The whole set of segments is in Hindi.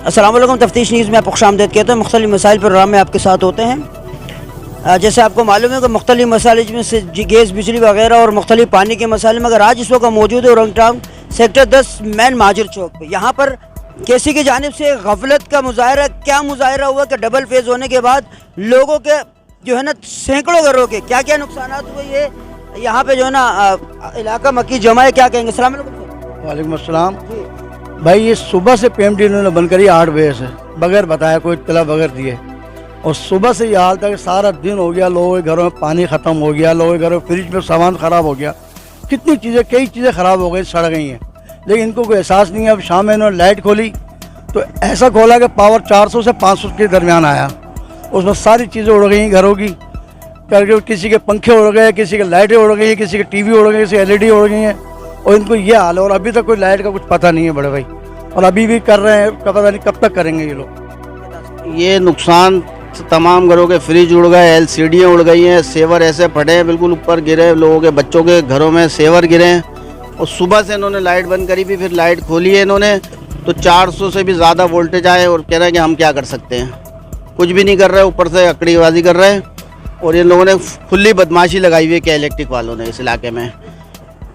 अस्सलाम वालेकुम। तफ्तीश न्यूज़ में आपको खुशामदीद कहते हैं। मुख्तलिफ मसाइल प्रोग्राम में आपके साथ होते हैं। जैसे आपको मालूम है कि मुख्तलिफ मसाइल में से गैस, बिजली वगैरह और मुख्तलिफ पानी के मसाइल में, अगर आज इस वक्त मौजूद है औरंगटांग सेक्टर 10 मैन महाजिर चौक पे। यहाँ पर केसी की जानिब से गफलत का मुजाहरा, क्या मुजाहरा हुआ कि डबल फेज़ होने के बाद लोगों के जो है ना सैकड़ों घरों के क्या क्या नुकसान हुए, ये यहाँ पे जो है ना इलाका मक्की जमा है। क्या कहेंगे? अस्सलाम वालेकुम। वालेकुम अस्सलाम। भाई ये सुबह से PMT इन्होंने बंद करी 8 बजे से, बगैर बताया, कोई इत्तला बगैर दिए, और सुबह से ये हाल था कि सारा दिन हो गया, लोगों के घरों में पानी ख़त्म हो गया, लोगों के घरों में फ्रिज में सामान ख़राब हो गया, कितनी चीज़ें, कई चीज़ें ख़राब हो गई, सड़ गई हैं, लेकिन इनको कोई एहसास नहीं है। अब शाम में इन्होंने लाइट खोली तो ऐसा खोला कि पावर 400 से 500 के दरमियान आया, उसमें सारी चीज़ें उड़ गई घरों की करके। किसी के पंखे उड़ गए, किसी के लाइटें उड़ गई, किसी के TV उड़ गए, किसी LED उड़ गई हैं, और इनको ये हाल है। और अभी तक कोई लाइट का कुछ पता नहीं है बड़े भाई, और अभी भी कर रहे हैं, पता नहीं कब तक करेंगे ये लोग। ये नुकसान तमाम घरों के फ्रिज उड़ गए, LCD उड़ गई हैं, सेवर ऐसे फटे हैं, बिल्कुल ऊपर गिरे, लोगों के बच्चों के घरों में सेवर गिरे हैं। और सुबह से इन्होंने लाइट बंद करी भी, फिर लाइट खोली है इन्होंने तो 400 से भी ज़्यादा वोल्टेज आए, और कह रहे हैं कि हम क्या कर सकते हैं, कुछ भी नहीं कर रहे, ऊपर से अकड़ीबाजी कर रहे हैं। और इन लोगों ने खुली बदमाशी लगाई हुई है क्या इलेक्ट्रिक वालों ने इस इलाके में।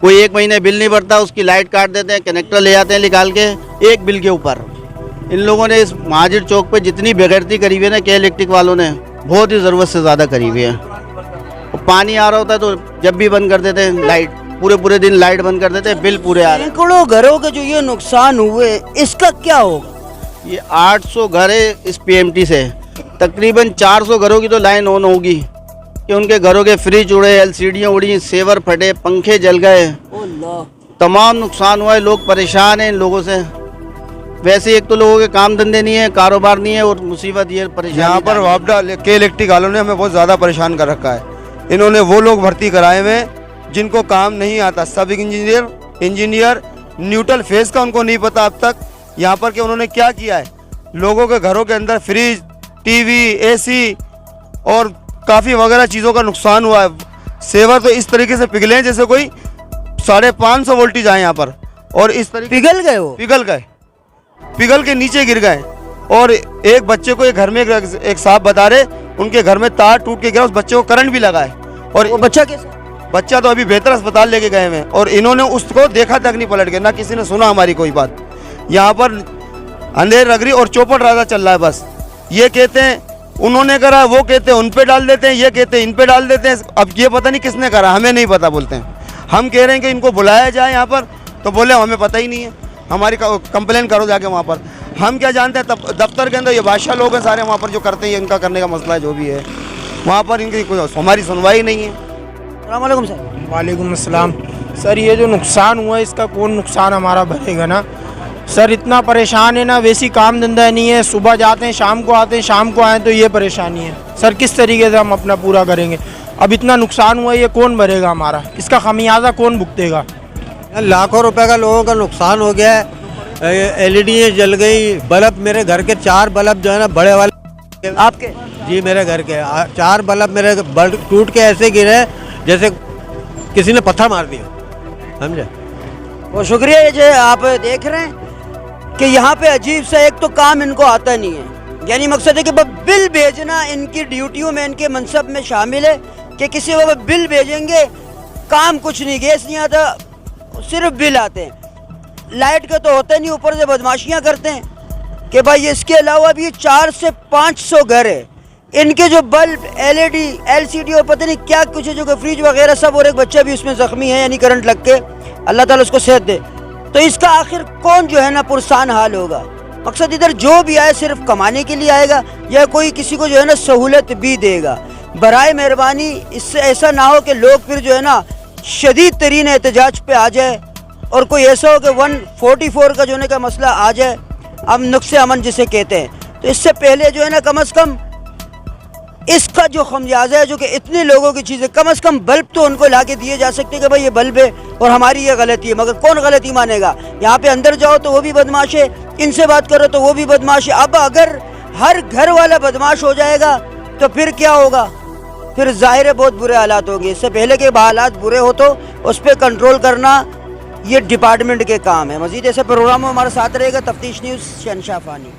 कोई 1 महीने बिल नहीं भरता, उसकी लाइट काट देते हैं, कनेक्टर ले जाते हैं निकाल के एक बिल के ऊपर। इन लोगों ने इस महाजिर चौक पे जितनी बेगैरती करी हुई है ना क्या इलेक्ट्रिक वालों ने, बहुत ही ज़रूरत से ज़्यादा करी हुई है। और पानी आ रहा होता है तो जब भी बंद कर देते हैं लाइट, पूरे दिन लाइट बंद कर देते हैं, बिल पूरे आ रहे हैं। सैकड़ों घरों के जो ये नुकसान हुए, इसका क्या होगा? ये 800 घर है इस PMT से, तकरीबन 400 घरों की तो लाइन ऑन होगी कि उनके घरों के फ्रिज उड़े, LCD उड़ी, सेवर फटे, पंखे जल गए, तमाम नुकसान हुआ है। लोग परेशान हैं इन लोगों से। वैसे एक तो लोगों के काम धंधे नहीं है, कारोबार नहीं है, और मुसीबत ये परेशान। यहाँ पर वापडा के इलेक्ट्रिक वालों ने हमें बहुत ज़्यादा परेशान कर रखा है। इन्होंने वो लोग भर्ती कराए हुए जिनको काम नहीं आता, सब इंजीनियर न्यूट्रल फेस का उनको नहीं पता अब तक। यहाँ पर कि उन्होंने क्या किया है, लोगों के घरों के अंदर फ्रिज, TV, AC और काफ़ी वगैरह चीज़ों का नुकसान हुआ है। सेवर तो इस तरीके से पिघले हैं जैसे कोई 550 वोल्टेज आए यहाँ पर, और इस तरीके पिघल गए, वो पिघल के नीचे गिर गए। और एक बच्चे को, एक घर में एक साहब बता रहे, उनके घर में तार टूट के गिरा, उस बच्चे को करंट भी लगा है। और वो बच्चा कैसे? बच्चा तो अभी बेहतर अस्पताल लेके गए हैं, और इन्होंने उसको देखा तक नहीं, पलट के ना किसी ने सुना हमारी कोई बात। यहाँ पर अंधेर रगड़ी और चौपट राजा चल रहा है बस। ये कहते हैं उन्होंने करा, वो कहते हैं उन पे डाल देते हैं, ये कहते हैं इन पे डाल देते हैं। अब ये पता नहीं किसने करा, हमें नहीं पता बोलते हैं। हम कह रहे हैं कि इनको बुलाया जाए यहाँ पर, तो बोले हमें पता ही नहीं है, हमारी कंप्लेन करो जाके वहाँ पर। हम क्या जानते हैं, दफ्तर के अंदर ये बादशाह लोग हैं सारे वहाँ पर जो करते हैं, इनका करने का मसला है जो भी है वहाँ पर, इनकी कोई हमारी सुनवाई नहीं है। अस्सलाम वालेकुम सर। वालेकुम अस्सलाम। सर ये जो नुकसान हुआ है, इसका कौन नुकसान हमारा भरेगा ना सर? इतना परेशान है ना, वैसी काम धंधा नहीं है, सुबह जाते हैं शाम को आते हैं, शाम को आए तो ये परेशानी है सर। किस तरीके से हम अपना पूरा करेंगे? अब इतना नुकसान हुआ है, ये कौन भरेगा हमारा? इसका खमियाजा कौन भुगतेगा? लाखों रुपए का लोगों का नुकसान हो गया है। LED जल गई, बल्ब, मेरे घर के 4 बल्ब जो है ना बड़े वाले, आपके? जी मेरे घर के 4 बल्ब मेरे बल्ब टूट के ऐसे गिरे जैसे किसी ने पत्थर मार दिया, समझे। बहुत शुक्रिया। ये जो आप देख रहे हैं कि यहाँ पे अजीब सा एक तो काम इनको आता नहीं है, यानी मकसद है कि बिल भेजना इनकी ड्यूटियों में, इनके मनसब में शामिल है कि किसी वक्त बिल भेजेंगे, काम कुछ नहीं, गैस नहीं आता, सिर्फ बिल आते हैं। लाइट का तो होता नहीं, ऊपर से बदमाशियाँ करते हैं कि भाई इसके अलावा भी 400 से 500 घर है, इनके जो बल्ब, LED, LCD और पता नहीं क्या कुछ है, जो कि फ्रिज वगैरह सब, और एक बच्चा भी उसमें ज़ख्मी है, यानी करंट लग के, अल्लाह ताला उसको सेहत दे। तो इसका आखिर कौन जो है ना पुरसान हाल होगा? मकसद इधर जो भी आए सिर्फ कमाने के लिए आएगा, या कोई किसी को जो है ना सहूलत भी देगा? बराए मेहरबानी इससे ऐसा ना हो कि लोग फिर जो है ना शदीद तरीन एहतजाज पे आ जाए, और कोई ऐसा हो कि 144 का जो है का मसला आ जाए, अब नुक्से अमन जिसे कहते हैं। तो इससे पहले जो है ना कम अज़ कम इसका जो खमियाजा है, जो कि इतने लोगों की चीज़ें, कम अज़ कम बल्ब तो उनको ला के दिए जा सकते कि भाई ये बल्ब है और हमारी ये गलती है, मगर कौन गलती मानेगा? यहाँ पे अंदर जाओ तो वो भी बदमाश है, इनसे बात करो तो वो भी बदमाश है। अब अगर हर घर वाला बदमाश हो जाएगा तो फिर क्या होगा? फिर जाहिर है बहुत बुरे हालात होंगे। इससे पहले के हालात बुरे हो तो उस पर कंट्रोल करना ये डिपार्टमेंट के काम है। मज़ीद ऐसे प्रोग्राम में हमारे साथ रहेगा तफ्तीश न्यूज़ शहनशाह फ़ानी।